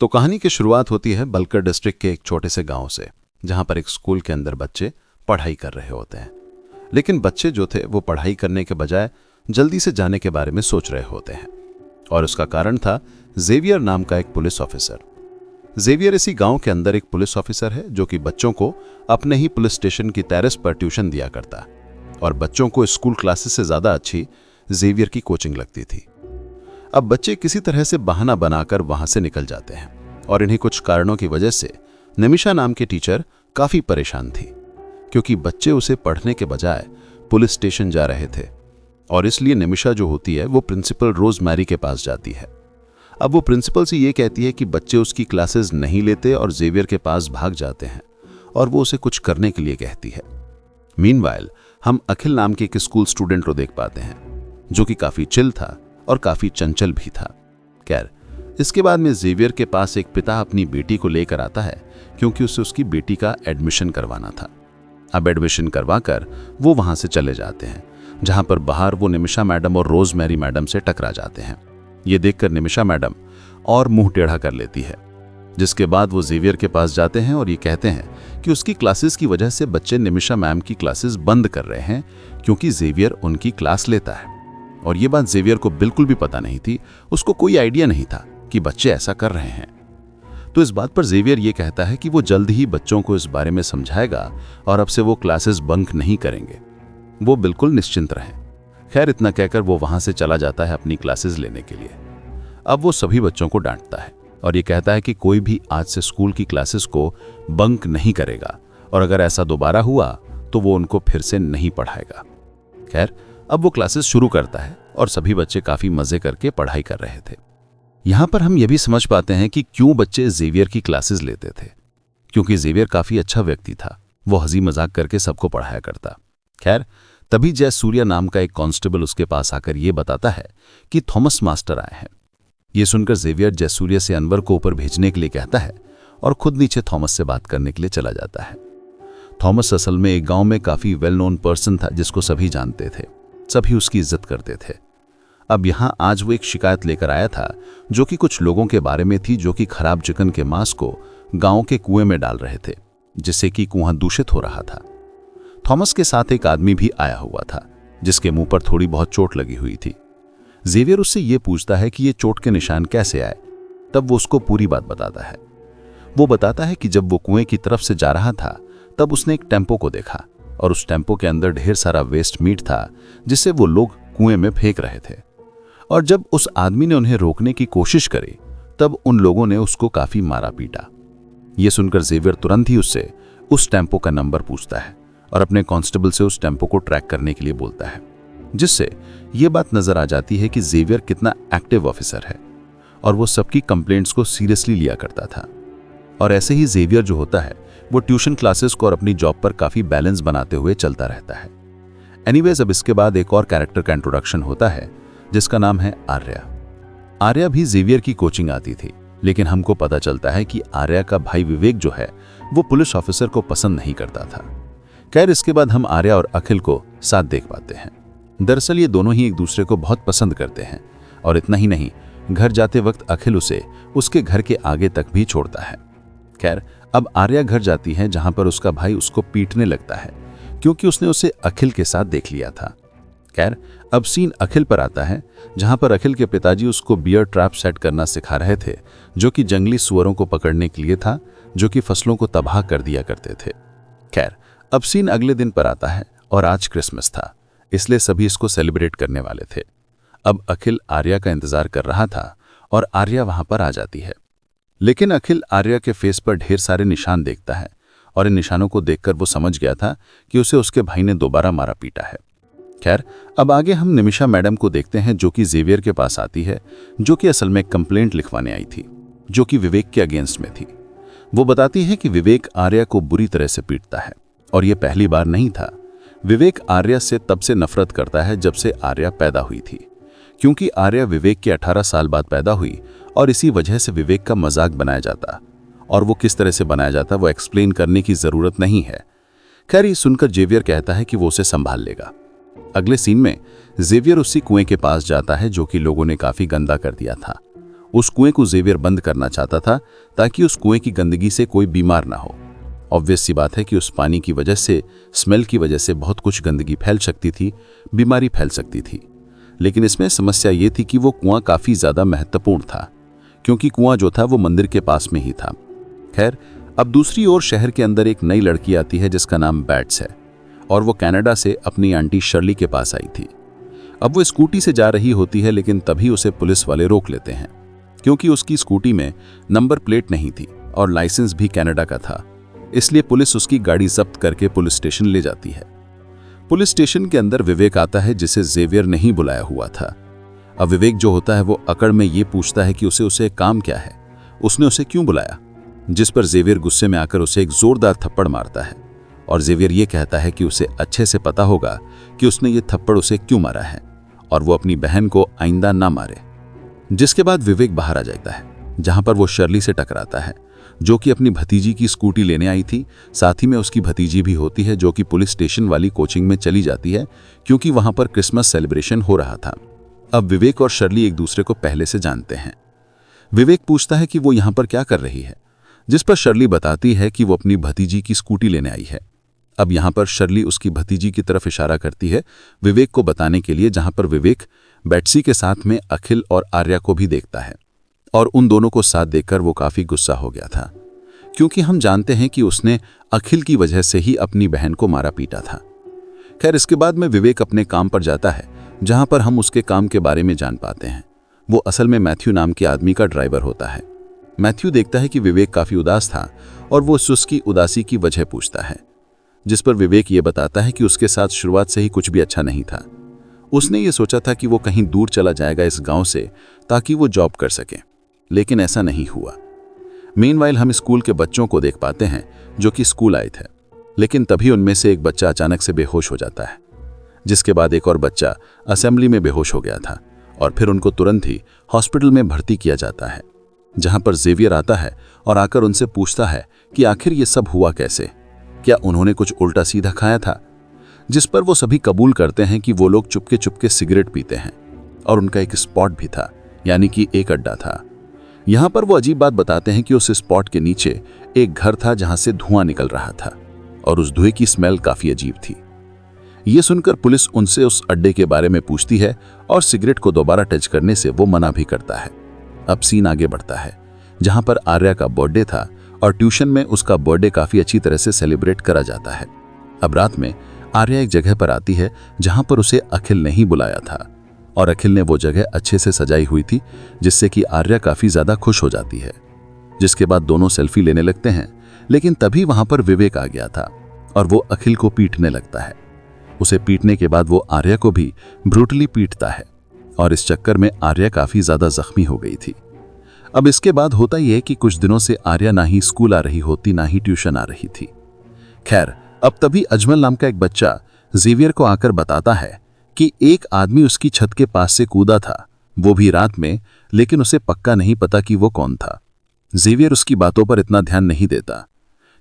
तो कहानी की शुरुआत होती है बलकर डिस्ट्रिक्ट के एक छोटे से गांव से, जहां पर एक स्कूल के अंदर बच्चे पढ़ाई कर रहे होते हैं। लेकिन बच्चे जो थे वो पढ़ाई करने के बजाय जल्दी से जाने के बारे में सोच रहे होते हैं, और उसका कारण था जेवियर नाम का एक पुलिस ऑफिसर। जेवियर इसी गांव के अंदर एक पुलिस ऑफिसर है जो कि बच्चों को अपने ही पुलिस स्टेशन की टेरेस पर ट्यूशन दिया करता, और बच्चों को स्कूल क्लासेस से ज्यादा अच्छी जेवियर की कोचिंग लगती थी। अब बच्चे किसी तरह से बहाना बनाकर वहां से निकल जाते हैं, और इन्हीं कुछ कारणों की वजह से निमिषा नाम के टीचर काफी परेशान थी, क्योंकि बच्चे उसे पढ़ने के बजाय पुलिस स्टेशन जा रहे थे। और इसलिए निमिषा जो होती है वो प्रिंसिपल रोजमैरी के पास जाती है। अब वो प्रिंसिपल से ये कहती है कि बच्चे उसकी क्लासेस नहीं लेते और जेवियर के पास भाग जाते हैं, और वो उसे कुछ करने के लिए कहती है। मीनवाइल हम अखिल नाम के एक स्कूल स्टूडेंट को देख पाते हैं, जो कि काफी चिल था और काफी चंचल भी था। खैर, इसके बाद में जेवियर के पास एक पिता अपनी बेटी को लेकर आता है, क्योंकि उसे उसकी बेटी का एडमिशन करवाना था। अब एडमिशन करवाकर वो वहां से चले जाते हैं, जहां पर बाहर वो निमिषा मैडम और रोजमैरी मैडम से टकरा जाते हैं। ये देखकर निमिषा मैडम और मुंह टेढ़ा कर लेती है, जिसके बाद वो जेवियर के पास जाते हैं और ये कहते हैं कि उसकी क्लासेस की वजह से बच्चे निमिषा मैम की क्लासेस बंद कर रहे हैं, क्योंकि जेवियर उनकी क्लास लेता है। और ये बात जेवियर को बिल्कुल भी पता नहीं थी, उसको कोई आइडिया नहीं था कि बच्चे ऐसा कर रहे हैं। तो इस बात पर जेवियर ये कहता है कि वो जल्द ही बच्चों को इस बारे में समझाएगा और अब से वो क्लासेस बंक नहीं करेंगे, वो बिल्कुल निश्चिंत रहें। खैर, इतना कहकर वो वहां से चला जाता है अपनी क्लासेस लेने के लिए। अब वो सभी बच्चों को डांटता है और ये कहता है कि कोई भी आज से स्कूल की क्लासेस को बंक नहीं करेगा, और अगर ऐसा दोबारा हुआ तो वो उनको फिर से नहीं पढ़ाएगा। खैर, अब वो क्लासेस शुरू करता है और सभी बच्चे काफी मजे करके पढ़ाई कर रहे थे। यहां पर हम ये भी समझ पाते हैं कि क्यों बच्चे जेवियर की क्लासेस लेते थे, क्योंकि जेवियर काफी अच्छा व्यक्ति था, वो हंसी मजाक करके सबको पढ़ाया करता। खैर, तभी जयसूर्या नाम का एक कांस्टेबल उसके पास आकर ये बताता है कि थॉमस मास्टर आए हैं। ये सुनकर जेवियर जयसूर्या से अनवर को ऊपर भेजने के लिए कहता है और खुद नीचे थॉमस से बात करने के लिए चला जाता है। थॉमस असल में एक गांव में काफी वेल नोन पर्सन था, जिसको सभी जानते थे, सभी उसकी इज्जत करते थे। अब यहां आज वो एक शिकायत लेकर आया था, जो कि कुछ लोगों के बारे में थी, जो कि खराब चिकन के मांस को गांव के कुएं में डाल रहे थे, जिससे कि कुआं दूषित हो रहा था। थॉमस के साथ एक आदमी भी आया हुआ था, जिसके मुंह पर थोड़ी बहुत चोट लगी हुई थी। जेवियर उससे ये पूछता है कि ये चोट के निशान कैसे आए। तब वो उसको पूरी बात बताता है। वो बताता है कि जब वो कुएं की तरफ से जा रहा था, तब उसने एक टेम्पो को देखा, और उस टेम्पो के अंदर ढेर सारा वेस्ट मीट था, जिसे वो लोग कुएं में फेंक रहे थे। और जब उस आदमी ने उन्हें रोकने की कोशिश करी, तब उन लोगों ने उसको काफी मारा पीटा। ये सुनकर जेवियर तुरंत ही उससे उस टेम्पो का नंबर पूछता है और अपने कांस्टेबल से उस टेम्पो को ट्रैक करने के लिए बोलता है, जिससे ये बात नजर आ जाती है कि जेवियर कितना एक्टिव ऑफिसर है, और वो सबकी कंप्लेंट्स को सीरियसली लिया करता था। और ऐसे ही जेवियर जो होता है वो ट्यूशन क्लासेस को और अपनी जॉब पर काफी बैलेंस बनाते हुए चलता रहता है। एनीवेज, अब इसके बाद एक और कैरेक्टर का इंट्रोडक्शन होता है, जिसका नाम है आर्या। आर्या भी जेवियर की कोचिंग आती थी, लेकिन हमको पता चलता है कि आर्या का भाई विवेक जो है वो पुलिस ऑफिसर को पसंद नहीं करता था। खैर, इसके बाद हम आर्या और अखिल को साथ देख पाते हैं। दरअसल ये दोनों ही एक दूसरे को बहुत पसंद करते हैं, और इतना ही नहीं, घर जाते वक्त अखिल उसे उसके घर के आगे तक भी छोड़ता है। खैर, अब आर्या घर जाती है, जहां पर उसका भाई उसको पीटने लगता है, क्योंकि उसने उसे अखिल के साथ देख लिया था। खैर, अब सीन अखिल पर आता है, जहां पर अखिल के पिताजी उसको बियर ट्रैप सेट करना सिखा रहे थे, जो कि जंगली सुअरों को पकड़ने के लिए था, जो कि फसलों को तबाह कर दिया करते थे। खैर, अब सीन अगले दिन पर आता है, और आज क्रिसमस था, इसलिए सभी इसको सेलिब्रेट करने वाले थे। अब अखिल आर्या का इंतजार कर रहा था, और आर्या वहां पर आ जाती है। लेकिन अखिल आर्या के फेस पर ढेर सारे निशान देखता है, और इन निशानों को देखकर वो समझ गया था कि उसे उसके भाई ने दोबारा मारा पीटा है। खैर, अब आगे हम निमिषा मैडम को देखते हैं, जो कि जेवियर के पास आती है, जो कि असल में कंप्लेंट लिखवाने आई थी, जो कि विवेक के अगेंस्ट में थी। वो बताती है कि विवेक आर्या को बुरी तरह से पीटता है, और ये पहली बार नहीं था। विवेक आर्या से तब से नफरत करता है जब से आर्या पैदा हुई थी, क्योंकि आर्या विवेक के 18 साल बाद पैदा हुई, और इसी वजह से विवेक का मजाक बनाया जाता, और वो किस तरह से बनाया जाता वो एक्सप्लेन करने की जरूरत नहीं है। खैर, ये सुनकर जेवियर कहता है कि वो उसे संभाल लेगा। अगले सीन में जेवियर उसी कुएं के पास जाता है, जो कि लोगों ने काफी गंदा कर दिया था। उस कुएं को जेवियर बंद करना चाहता था ताकि उस कुएं की गंदगी से कोई बीमार ना हो। ऑब्वियस सी बात है कि उस पानी की वजह से, स्मेल की वजह से बहुत कुछ गंदगी फैल सकती थी, बीमारी फैल सकती थी। लेकिन इसमें समस्या ये थी कि वो कुआं काफ़ी ज़्यादा महत्वपूर्ण था, क्योंकि कुआं जो था वो मंदिर के पास में ही था। खैर, अब दूसरी ओर शहर के अंदर एक नई लड़की आती है जिसका नाम बैट्स है, और वो कनाडा से अपनी आंटी शर्ली के पास आई थी। अब वो स्कूटी से जा रही होती है, लेकिन तभी उसे पुलिस वाले रोक लेते हैं, क्योंकि उसकी स्कूटी में नंबर प्लेट नहीं थी और लाइसेंस भी कनाडा का था। इसलिए पुलिस उसकी गाड़ी जब्त करके पुलिस स्टेशन ले जाती है। पुलिस स्टेशन के अंदर विवेक आता है, जिसे जेवियर नहीं बुलाया हुआ था। अब विवेक जो होता है वो अकड़ में ये पूछता है कि उसे काम क्या है, उसने उसे क्यों बुलाया, जिस पर जेवियर गुस्से में आकर उसे एक जोरदार थप्पड़ मारता है। और जेवियर ये कहता है कि उसे अच्छे से पता होगा कि उसने ये थप्पड़ उसे क्यों मारा है, और वो अपनी बहन को आइंदा ना मारे। जिसके बाद विवेक बाहर आ जाता है, जहां पर वो शर्ली से टकराता है, जो कि अपनी भतीजी की स्कूटी लेने आई थी। साथ ही में उसकी भतीजी भी होती है, जो कि पुलिस स्टेशन वाली कोचिंग में चली जाती है, क्योंकि वहां पर क्रिसमस सेलिब्रेशन हो रहा था। अब विवेक और शर्ली एक दूसरे को पहले से जानते हैं। विवेक पूछता है कि वो यहां पर क्या कर रही है, जिस पर शर्ली बताती है कि वो अपनी भतीजी की स्कूटी लेने आई है। अब यहां पर शर्ली उसकी भतीजी की तरफ इशारा करती है विवेक को बताने के लिए, जहां पर विवेक बेट्सी के साथ में अखिल और आर्या को भी देखता है, और उन दोनों को साथ देखकर वो काफी गुस्सा हो गया था, क्योंकि हम जानते हैं कि उसने अखिल की वजह से ही अपनी बहन को मारा पीटा था। खैर, इसके बाद में विवेक अपने काम पर जाता है, जहां पर हम उसके काम के बारे में जान पाते हैं। वो असल में मैथ्यू नाम के आदमी का ड्राइवर होता है। मैथ्यू देखता है कि विवेक काफी उदास था, और वो उसकी उदासी की वजह पूछता है, जिस पर विवेक ये बताता है कि उसके साथ शुरुआत से ही कुछ भी अच्छा नहीं था। उसने ये सोचा था कि वो कहीं दूर चला जाएगा इस गांव से, ताकि वो जॉब कर सके, लेकिन ऐसा नहीं हुआ। मीनवाइल हम स्कूल के बच्चों को देख पाते हैं जो कि स्कूल आए थे, लेकिन तभी उनमें से एक बच्चा अचानक से बेहोश हो जाता है, जिसके बाद एक और बच्चा असेंबली में बेहोश हो गया था, और फिर उनको तुरंत ही हॉस्पिटल में भर्ती किया जाता है, जहां पर जेवियर आता है और आकर उनसे पूछता है कि आखिर ये सब हुआ कैसे, क्या उन्होंने कुछ उल्टा सीधा खाया था। जिस पर वो सभी कबूल करते हैं कि वो लोग चुपके चुपके सिगरेट पीते हैं, और उनका एक स्पॉट भी था, यानी कि एक अड्डा था। यहां पर वो अजीब बात बताते हैं कि उस स्पॉट के नीचे एक घर था जहां से धुआं निकल रहा था, और उस धुएं की स्मेल काफी अजीब थी। ये सुनकर पुलिस उनसे उस अड्डे के बारे में पूछती है, और सिगरेट को दोबारा टच करने से वो मना भी करता है। अब सीन आगे बढ़ता है, जहां पर आर्या का बर्थडे था, और ट्यूशन में उसका बर्थडे काफी अच्छी तरह से सेलिब्रेट करा जाता है। अब रात में आर्या एक जगह पर आती है जहां पर उसे अखिल ने ही बुलाया था, और अखिल ने वो जगह अच्छे से सजाई हुई थी, जिससे कि आर्या काफी ज्यादा खुश हो जाती है। जिसके बाद दोनों सेल्फी लेने लगते हैं, लेकिन तभी वहां पर विवेक आ गया था, और वो अखिल को पीटने लगता है। उसे पीटने के बाद वो आर्या को भी ब्रूटली पीटता है, और इस चक्कर में आर्या काफी ज्यादा जख्मी हो गई थी। अब इसके बाद होता यह है कि कुछ दिनों से आर्या ना ही स्कूल आ रही होती, ना ही ट्यूशन आ रही थी। खैर, अब तभी अजमल नाम का एक बच्चा जेवियर को आकर बताता है कि एक आदमी उसकी छत के पास से कूदा था, वो भी रात में, लेकिन उसे पक्का नहीं पता कि वो कौन था। जेवियर उसकी बातों पर इतना ध्यान नहीं देता।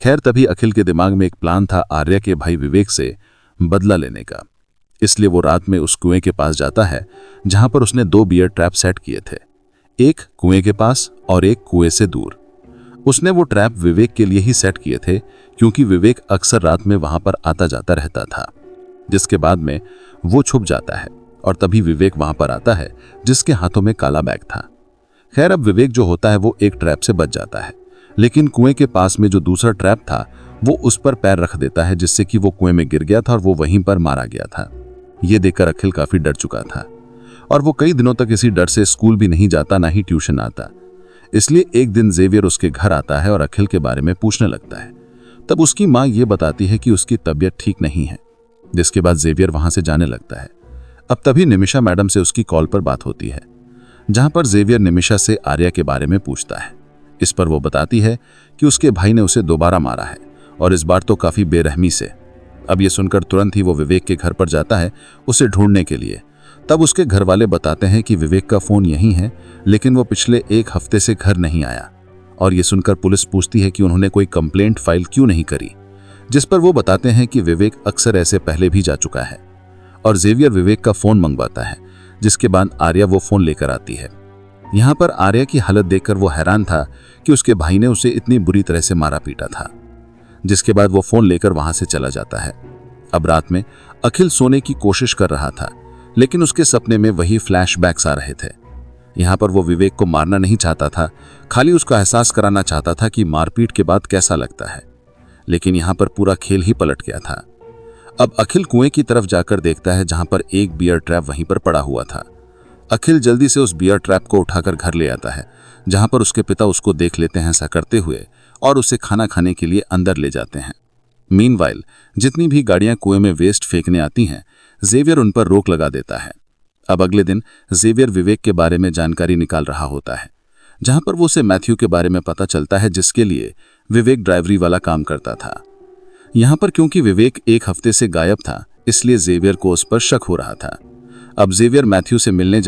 खैर, तभी अखिल के दिमाग में एक प्लान था आर्या के भाई विवेक से बदला लेने का। इसलिए वो रात में उस कुएं के पास जाता है, जहां पर उसने 2 बियर ट्रैप सेट किए थे, एक कुएं के पास और एक कुएं से दूर। उसने वो ट्रैप विवेक के लिए ही सेट किए थे, क्योंकि विवेक अक्सर रात में वहां पर आता जाता रहता था। जिसके बाद में वो छुप जाता है, और तभी विवेक वहां पर आता है, जिसके हाथों में काला बैग था। खैर, अब विवेक जो होता है वो एक ट्रैप से बच जाता है, लेकिन कुएं के पास में जो दूसरा ट्रैप था वो उस पर पैर रख देता है, जिससे कि वो कुएं में गिर गया था और वो वहीं पर मारा गया था। ये देखकर अखिल काफी डर चुका था, और वो कई दिनों तक इसी डर से स्कूल भी नहीं जाता, ना ही ट्यूशन आता। इसलिए एक दिन जेवियर उसके घर आता है और अखिल के बारे में पूछने लगता है। तब उसकी माँ ये बताती है कि उसकी तबीयत ठीक नहीं है, जिसके बाद जेवियर वहां से जाने लगता है। अब तभी निमिषा मैडम से उसकी कॉल पर बात होती है, जहां पर जेवियर निमिषा से आर्या के बारे में पूछता है। इस पर वो बताती है कि उसके भाई ने उसे दोबारा मारा है, और इस बार तो काफी बेरहमी से। अब ये सुनकर तुरंत ही वो विवेक के घर पर जाता है उसे ढूंढने के लिए। तब उसके घर वाले बताते हैं कि विवेक का फोन यहीं है, लेकिन वो पिछले 1 हफ्ते से घर नहीं आया। और ये सुनकर पुलिस पूछती है कि उन्होंने कोई कंप्लेंट फाइल क्यों नहीं करी, जिस पर वो बताते हैं कि विवेक अक्सर ऐसे पहले भी जा चुका है। और जेवियर विवेक का फोन मंगवाता है, जिसके बाद आर्या वो फोन लेकर आती है। यहाँ पर आर्या की हालत देखकर वो हैरान था कि उसके भाई ने उसे इतनी बुरी तरह से मारा पीटा था। जिसके बाद वो फोन लेकर वहां से चला जाता है। अब रात में अखिल सोने की कोशिश कर रहा था, लेकिन उसके सपने में वही फ्लैशबैक्स आ रहे थे। यहाँ पर वो विवेक को मारना नहीं चाहता था, खाली उसका एहसास कराना चाहता था कि मारपीट के बाद कैसा लगता है। लेकिन यहाँ पर पूरा खेल ही पलट गया था। अब अखिल कुएं की तरफ जाकर देखता है जहां पर एक बियर ट्रैप वहीं पर पड़ा हुआ था। अखिल जल्दी से उस बियर ट्रैप को उठाकर घर ले आता है, जहां पर उसके पिता उसको देख लेते हैं ऐसा करते हुए और उसे खाना खाने के लिए अंदर ले जाते हैं। मीनवाइल जितनी भी गाड़ियां कुएं में वेस्ट फेंकने आती हैं, जेवियर उन पर रोक लगा देता है। अब अगले दिन जेवियर विवेक के बारे में जानकारी निकाल रहा होता है, जहां पर वो उसे मैथ्यू के बारे में पता चलता है, जिसके लिए विवेक ड्राइवरी वाला काम करता था। यहाँ पर क्योंकि विवेक एक हफ्ते से गायब था, इसलिए जेवियर को उस पर शक हो रहा था। अब जेवियर मैथ्यू से मिलने